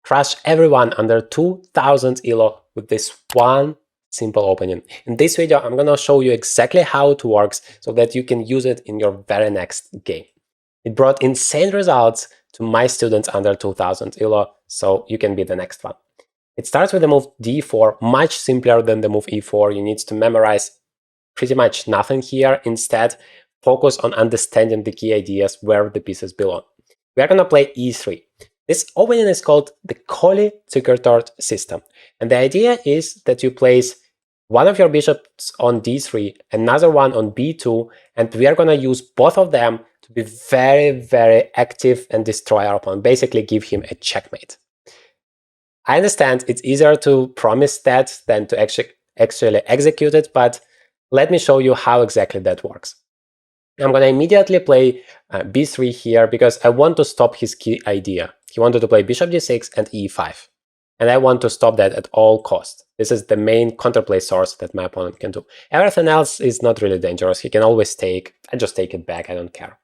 crush everyone under 2000 elo with this one simple opening. In this video, I'm gonna show you exactly how it works so that you can use it in your very next game. It brought insane results to my students under 2000 elo, so you can be the next one. It starts with the move d4, much simpler than the move e4. You need to memorize pretty much nothing here. Instead, focus on understanding the key ideas where the pieces belong. We are going to play e3. This opening is called the Collie Zuckertort system. And the idea is that you place one of your bishops on d3, another one on b2, and we are going to use both of them to be very, very active and destroy our opponent, basically give him a checkmate. I understand it's easier to promise that than to actually execute it, but let me show you how exactly that works. I'm going to immediately play b3 here because I want to stop his key idea. He wanted to play bishop d6 and e5. And I want to stop that at all costs. This is the main counterplay source that my opponent can do. Everything else is not really dangerous. He can always take. I just take it back. I don't care.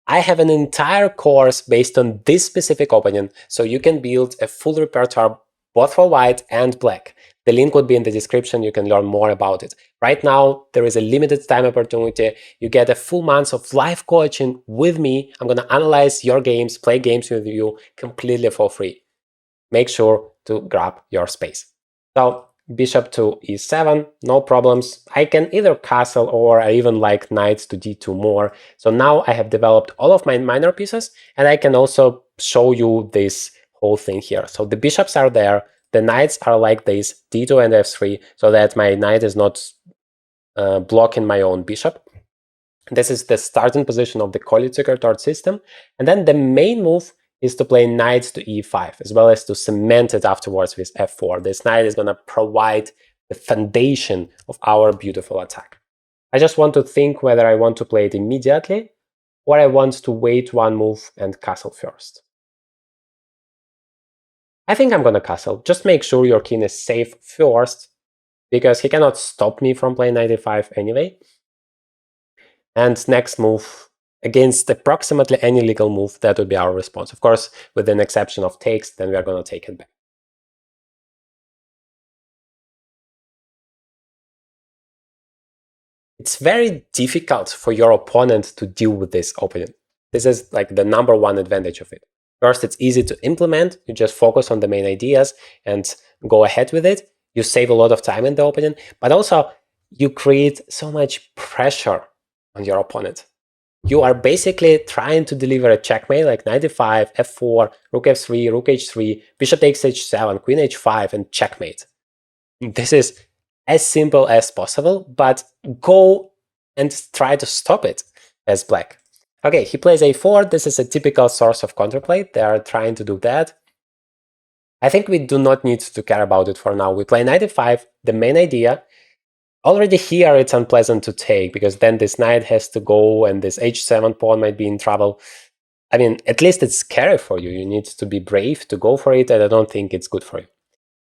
I have an entire course based on this specific opening, so you can build a full repertoire both for white and black. The link would be in the description. You can learn more about it. Right now, there is a limited time opportunity. You get a full month of live coaching with me. I'm going to analyze your games, play games with you completely for free. Make sure to grab your space. So bishop to e7, no problems. I can either castle or I even like knight to d2 more. So now I have developed all of my minor pieces, and I can also show you this whole thing here. So the bishops are there. The knights are like this, d2 and f3, so that my knight is not blocking my own bishop. This is the starting position of the Collie Zuckertort system. And then the main move is to play knight to e5, as well as to cement it afterwards with f4. This knight is going to provide the foundation of our beautiful attack. I just want to think whether I want to play it immediately or I want to wait one move and castle first. I think I'm going to castle. Just make sure your king is safe first, because he cannot stop me from playing knight e5 anyway. And next move, against approximately any legal move, that would be our response. Of course, with an exception of takes, then we are going to take it back. It's very difficult for your opponent to deal with this opening. This is like the #1 advantage of it. First, it's easy to implement. You just focus on the main ideas and go ahead with it. You save a lot of time in the opening, but also you create so much pressure on your opponent. You are basically trying to deliver a checkmate like knight e5, f4, rook f3, rook h3, bishop takes h7, queen h5, and checkmate. This is as simple as possible, but go and try to stop it as black. Okay, he plays a4. This is a typical source of counterplay. They are trying to do that. I think we do not need to care about it for now. We play knight e5, the main idea. Already here it's unpleasant to take, because then this knight has to go and this h7 pawn might be in trouble. I mean, at least it's scary for you. You need to be brave to go for it, and I don't think it's good for you.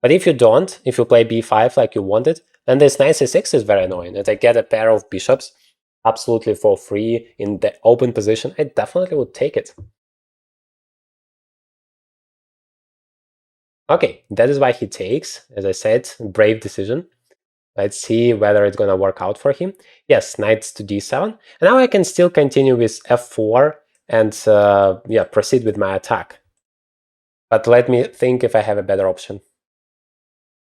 But if you don't, if you play b5 like you wanted, then this knight c6 is very annoying, and I get a pair of bishops absolutely for free in the open position. I definitely would take it. Okay, that is why he takes. As I said, brave decision. Let's see whether it's going to work out for him. Yes, knight to d7. And now I can still continue with f4 and yeah, proceed with my attack. But let me think if I have a better option.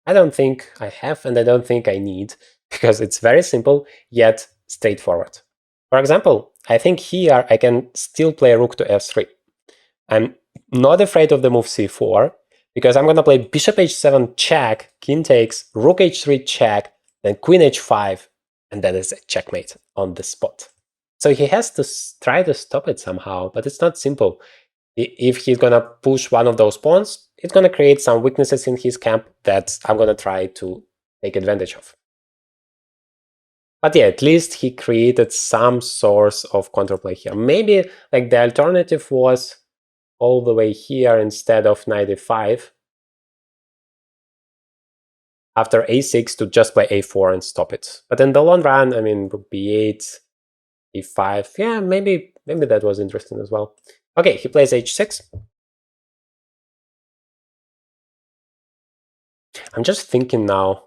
I don't think I have, and I don't think I need, because it's very simple, yet straightforward. For example, I think here I can still play rook to f3. I'm not afraid of the move c4, because I'm going to play bishop h7 check, king takes, rook h3 check, then queen h5, and that is a checkmate on the spot. So he has to try to stop it somehow, but it's not simple. If he's going to push one of those pawns, it's going to create some weaknesses in his camp that I'm going to try to take advantage of. But yeah, at least he created some source of counterplay here. Maybe like the alternative was all the way here instead of knight e5 after a6 to just play a4 and stop it. But in the long run, I mean, rook b8, e5, yeah, maybe that was interesting as well. Okay, he plays h6. I'm just thinking now.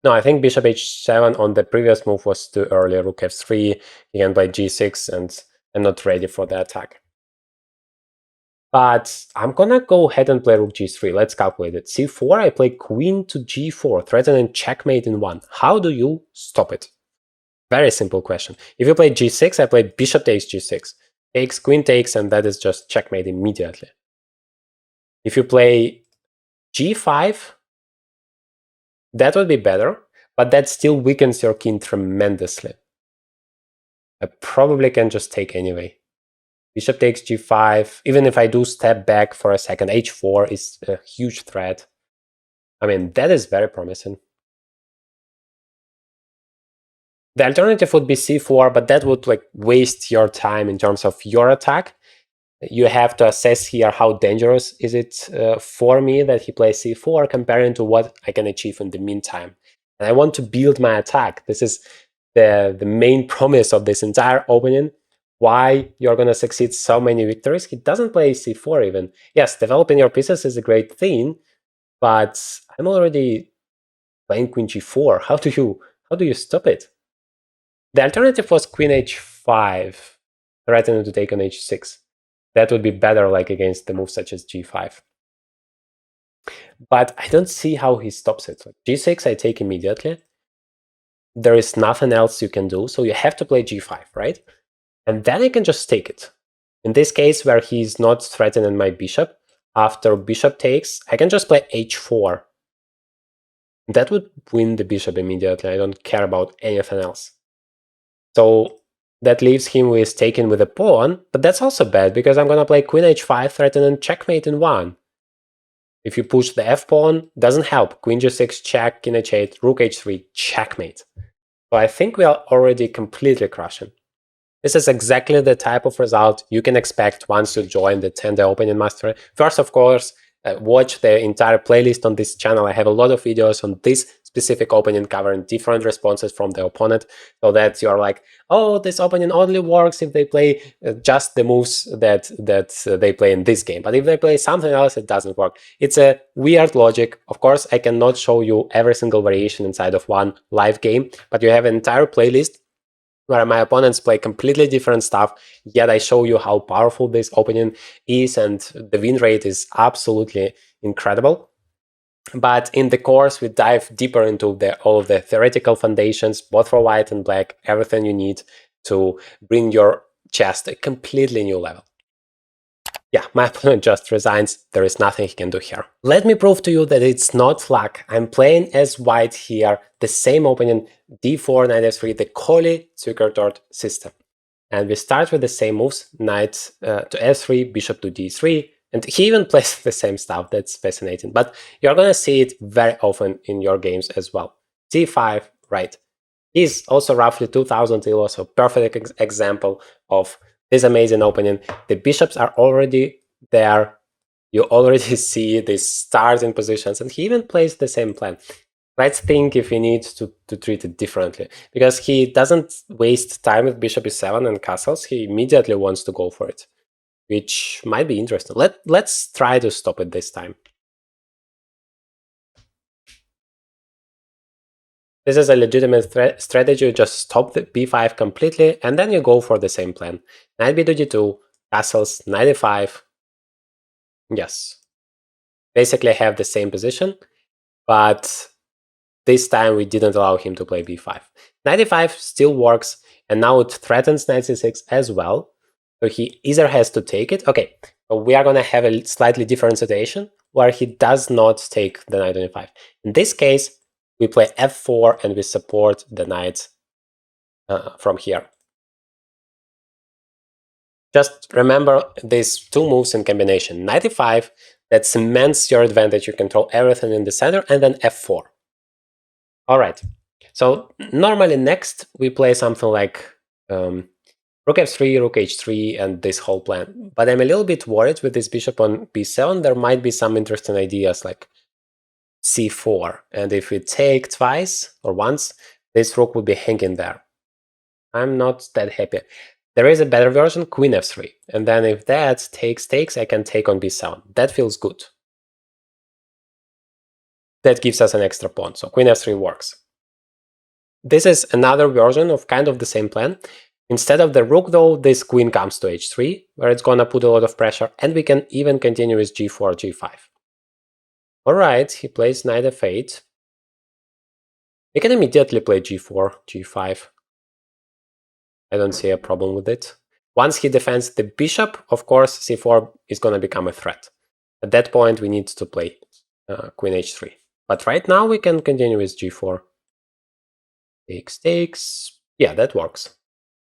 No, I think bishop h7 on the previous move was too early. Rook f3, he can play g6, and I'm not ready for the attack. But I'm gonna go ahead and play rook g3. Let's calculate it. c4, I play queen to g4, threatening checkmate in 1. How do you stop it? Very simple question. If you play g6, I play bishop takes g6. Takes, queen takes, and that is just checkmate immediately. If you play g5, that would be better, but that still weakens your king tremendously. I probably can just take anyway. Bishop takes g5. Even if I do step back for a second, h4 is a huge threat. I mean, that is very promising. The alternative would be c4, but that would like waste your time in terms of your attack. You have to assess here how dangerous is it for me that he plays c4 comparing to what I can achieve in the meantime. And I want to build my attack. This is the main promise of this entire opening. Why you're going to succeed so many victories. He doesn't play c4 even. Yes, developing your pieces is a great thing, but I'm already playing queen g4. How do you stop it? The alternative was queen h5, threatening to take on h6. That would be better like against the moves such as g5. But I don't see how he stops it. Like g6 I take immediately. There is nothing else you can do, so you have to play g5, right? And then I can just take it. In this case, where he's not threatening my bishop, after bishop takes, I can just play h4. That would win the bishop immediately. I don't care about anything else. So that leaves him with taking with a pawn, but that's also bad because I'm gonna play queen h5, threatening checkmate in 1. If you push the f-pawn, doesn't help. Queen g6 check, king h8, rook h3, checkmate. So I think we are already completely crushing. This is exactly the type of result you can expect once you join the 10-day opening mastery. First, of course, watch the entire playlist on this channel. I have a lot of videos on this specific opening covering different responses from the opponent, so that you're like, oh, this opening only works if they play just the moves that they play in this game. But if they play something else, it doesn't work. It's a weird logic. Of course, I cannot show you every single variation inside of one live game, but you have an entire playlist where my opponents play completely different stuff, yet I show you how powerful this opening is, and the win rate is absolutely incredible. But in the course, we dive deeper into all of the theoretical foundations, both for white and black, everything you need to bring your chess to a completely new level. Yeah, my opponent just resigns. There is nothing he can do here. Let me prove to you that it's not luck. I'm playing as white here, the same opening, d4, knight f3, the Coley checkerboard system. And we start with the same moves, knight to f3, bishop to d3, and he even plays the same stuff. That's fascinating. But you're gonna see it very often in your games as well. d5, right. He's also roughly 2000 elo, so perfect example of this amazing opening. The bishops are already there. You already see these starting positions, and he even plays the same plan. Let's think if he needs to treat it differently, because he doesn't waste time with bishop e7 and castles. He immediately wants to go for it, which might be interesting. Let's try to stop it this time. This is a legitimate strategy. You just stop the b5 completely, and then you go for the same plan. Knight b to d2, castles, knight e5. Yes. Basically have the same position, but this time we didn't allow him to play b5. Knight e5 still works, and now it threatens knight c6 as well. So he either has to take it. Okay, so we are going to have a slightly different situation where he does not take the knight on e5. In this case, we play f4 and we support the knight from here. Just remember these two moves in combination. Knight e5, that cements your advantage. You control everything in the center, and then f4. All right. So normally next we play something like rook f3, rook h3, and this whole plan. But I'm a little bit worried with this bishop on b7. There might be some interesting ideas like c4. And if we take twice or once, this rook will be hanging there. I'm not that happy. There is a better version, queen f3. And then if that takes, I can take on b7. That feels good. that gives us an extra pawn. So queen f3 works. This is another version of kind of the same plan. Instead of the rook though, this queen comes to h3, where it's gonna put a lot of pressure, and we can even continue with g4, g5. Alright, he plays knight f8. We can immediately play g4, g5. I don't see a problem with it. Once he defends the bishop, of course, c4 is gonna become a threat. At that point, we need to play queen h3. But right now, we can continue with g4. Takes, takes. Yeah, that works.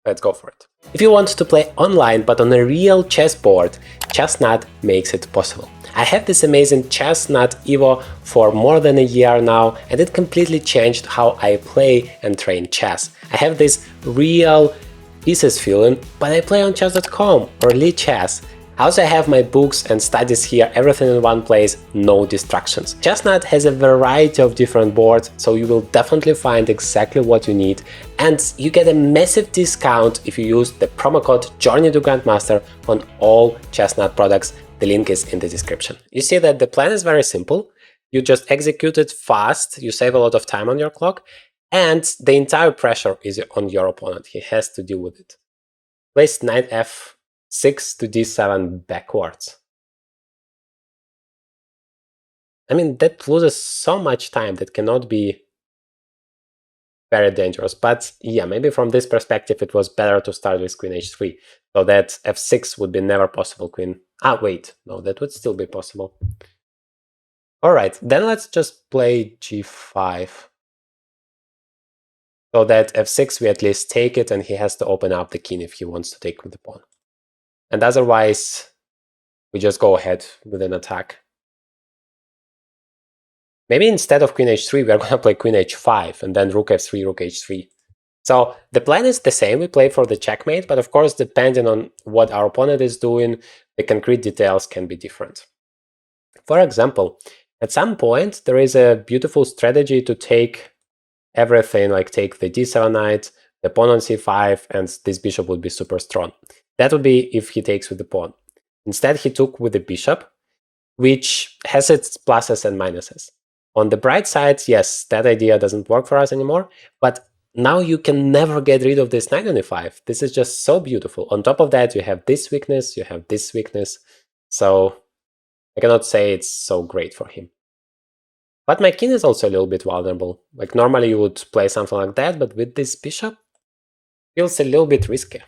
Let's go for it. If you want to play online but on a real chessboard, Chessnut makes it possible. I have this amazing Chessnut Evo for more than a year now, and it completely changed how I play and train chess. I have this real pieces feeling, but I play on chess.com or Lee Chess. I also have my books and studies here, everything in one place, no distractions. Chessnut has a variety of different boards, so you will definitely find exactly what you need, and you get a massive discount if you use the promo code journeytograndmaster on all Chessnut products. The link is in the description. You see that the plan is very simple. You just execute it fast, you save a lot of time on your clock, and the entire pressure is on your opponent. He has to deal with it. Place knight f6 to d7 backwards. I mean, that loses so much time, that cannot be very dangerous. But yeah, maybe from this perspective, it was better to start with queen h3, so that f6 would be never possible. Queen. Ah, wait, no, that would still be possible. All right, then let's just play g5. So that f6 we at least take it, and he has to open up the king if he wants to take with the pawn. And otherwise, we just go ahead with an attack. Maybe instead of queen h3, we are going to play queen h5, and then rook f3, rook h3. So the plan is the same, we play for the checkmate, but of course, depending on what our opponent is doing, the concrete details can be different. For example, at some point, there is a beautiful strategy to take everything, like take the d7 knight, the pawn on c5, and this bishop would be super strong. That would be if he takes with the pawn. Instead, he took with the bishop, which has its pluses and minuses. On the bright side, yes, that idea doesn't work for us anymore, but now you can never get rid of this knight on e5. This is just so beautiful. On top of that, you have this weakness, you have this weakness, so I cannot say it's so great for him. But my king is also a little bit vulnerable. Like normally you would play something like that, but with this bishop, feels a little bit risky.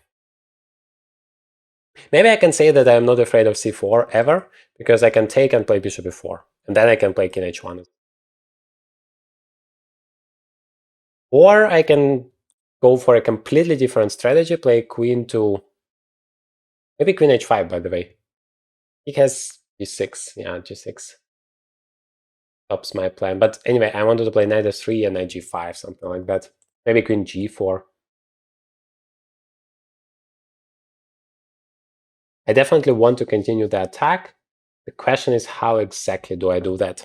Maybe I can say that I'm not afraid of c4 ever, because I can take and play bishop e4, and then I can play king h1. Or I can go for a completely different strategy, play queen to... maybe queen h5, by the way. He has g6, yeah, g6. Stops my plan. But anyway, I wanted to play knight f3 and knight g5, something like that. Maybe queen g4. I definitely want to continue the attack. The question is, how exactly do I do that?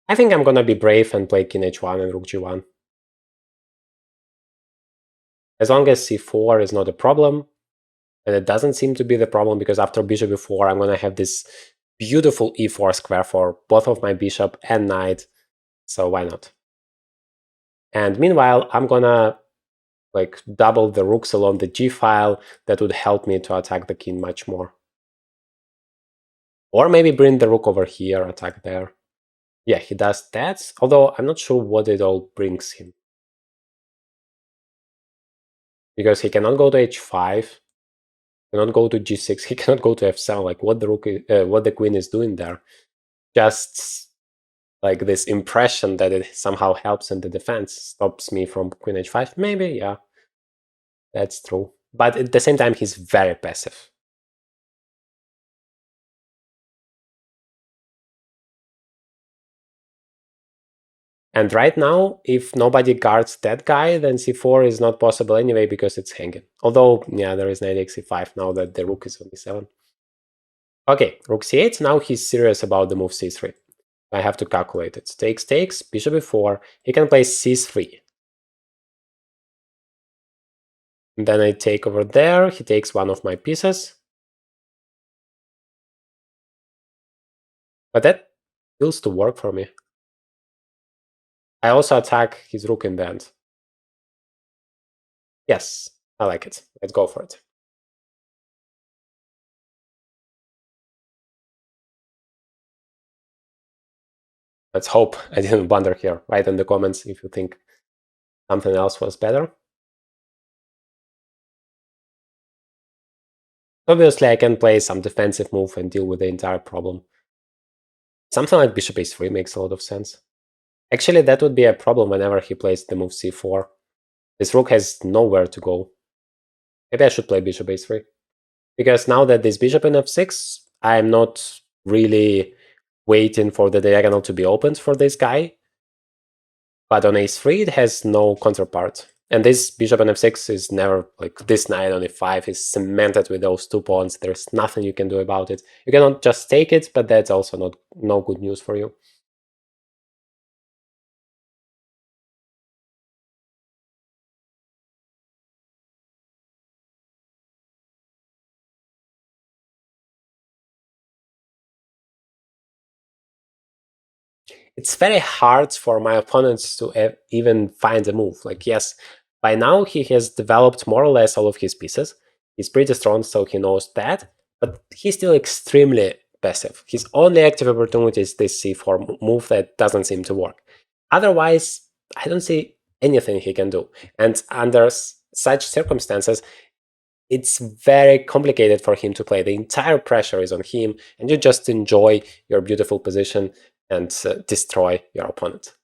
I think I'm gonna be brave and play king h1 and rook g1. As long as c4 is not a problem, and it doesn't seem to be the problem, because after bishop e4, I'm gonna have this beautiful e4 square for both of my bishop and knight, so why not? And meanwhile, I'm gonna like double the rooks along the g file. That would help me to attack the king much more. Or maybe bring the rook over here, attack there. Yeah, he does that, although I'm not sure what it all brings him. Because he cannot go to h5, cannot go to g6, he cannot go to f7, like what the queen is doing there. Just like this impression that it somehow helps in the defense stops me from queen h5. Maybe, yeah, that's true. But at the same time, he's very passive. And right now, if nobody guards that guy, then c4 is not possible anyway because it's hanging. Although, yeah, there is knight x5 now that the rook is on e7. Okay, rook c8, now he's serious about the move c3. I have to calculate it. Takes, takes, bishop e4. He can play c3. And then I take over there, he takes one of my pieces. But that feels to work for me. I also attack his rook in the end. Yes, I like it. Let's go for it. Let's hope I didn't blunder here. Write in the comments if you think something else was better. Obviously, I can play some defensive move and deal with the entire problem. Something like bishop h3 makes a lot of sense. Actually, that would be a problem whenever he plays the move c4. This rook has nowhere to go. Maybe I should play bishop h3. Because now that this bishop in f6, I'm not really waiting for the diagonal to be opened for this guy. But on a3, it has no counterpart. And this bishop on f6 is never, like this knight on e5 is cemented with those 2 pawns. There's nothing you can do about it. You cannot just take it, but that's also no good news for you. It's very hard for my opponents to even find a move. Like, yes, by now he has developed more or less all of his pieces. He's pretty strong, so he knows that, but he's still extremely passive. His only active opportunity is this c4 move that doesn't seem to work. Otherwise, I don't see anything he can do. And under such circumstances, it's very complicated for him to play. The entire pressure is on him, and you just enjoy your beautiful position and destroy your opponent.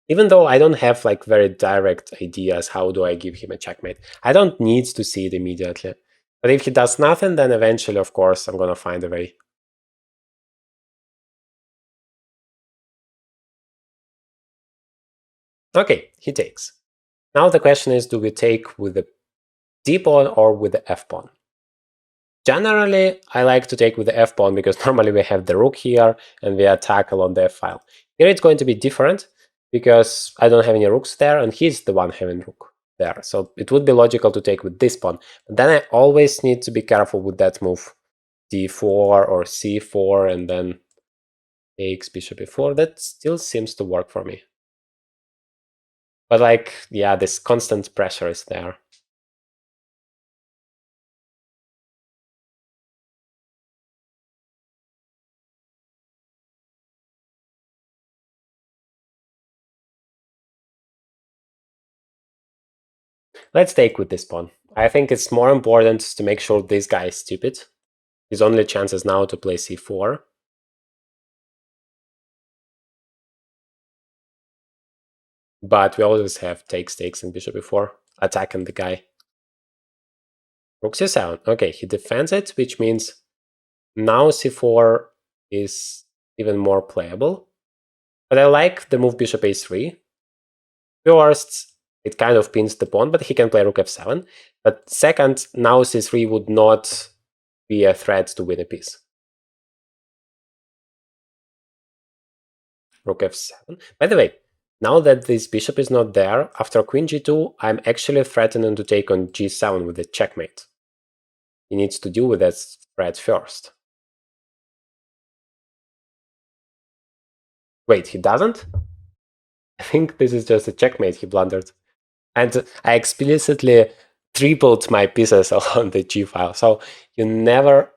Even though I don't have like very direct ideas how do I give him a checkmate, I don't need to see it immediately. But if he does nothing, then eventually, of course, I'm gonna find a way. Okay, he takes. Now the question is, do we take with the d pawn or with the f pawn? Generally, I like to take with the f pawn because normally we have the rook here and we attack along the f file. Here it's going to be different because I don't have any rooks there and he's the one having rook there. So it would be logical to take with this pawn. But then I always need to be careful with that move. d4 or c4 and then takes bishop e4. That still seems to work for me. But like, yeah, this constant pressure is there. Let's take with this pawn. I think it's more important to make sure this guy is stupid. His only chance is now to play c4. But we always have takes, and bishop e4, attacking the guy. Rook c7. Okay, he defends it, which means now c4 is even more playable. But I like the move bishop a3. First, it kind of pins the pawn, but he can play rook f7. But second, now c3 would not be a threat to win a piece. Rook f7. By the way, now that this bishop is not there, after queen g2, I'm actually threatening to take on g7 with a checkmate. He needs to deal with that threat first. Wait, he doesn't? I think this is just a checkmate he blundered. And I explicitly tripled my pieces on the g file. So you never...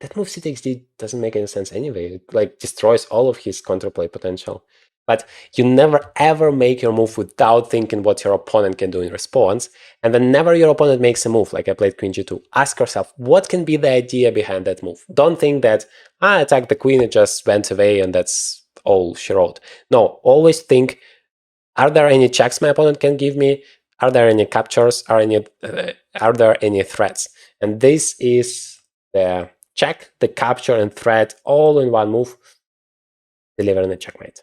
That move c takes d doesn't make any sense anyway. It like destroys all of his counterplay potential. But you never ever make your move without thinking what your opponent can do in response. And whenever your opponent makes a move, like I played queen g2, ask yourself, what can be the idea behind that move? Don't think that, I attacked the queen, it just went away and that's all she wrote. No, always think, are there any checks my opponent can give me? Are there any captures? Are there any threats? And this is the check, the capture, and threat all in one move, delivering a checkmate.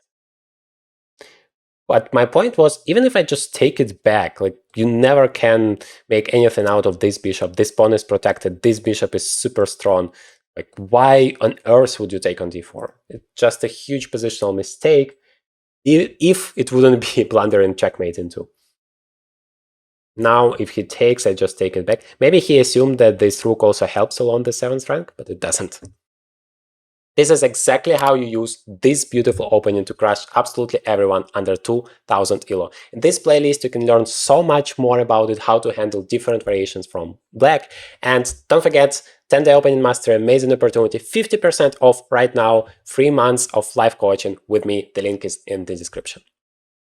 But my point was, even if I just take it back, like you never can make anything out of this bishop. This pawn is protected. This bishop is super strong. Like, why on earth would you take on d4? It's just a huge positional mistake. if it wouldn't be blunder and checkmate into. Now, if he takes, I just take it back. Maybe he assumed that this rook also helps along the 7th rank, but it doesn't. This is exactly how you use this beautiful opening to crush absolutely everyone under 2000 elo. In this playlist, you can learn so much more about it, how to handle different variations from black. And don't forget, 10-day opening master, amazing opportunity, 50% off right now, 3 months of live coaching with me. The link is in the description.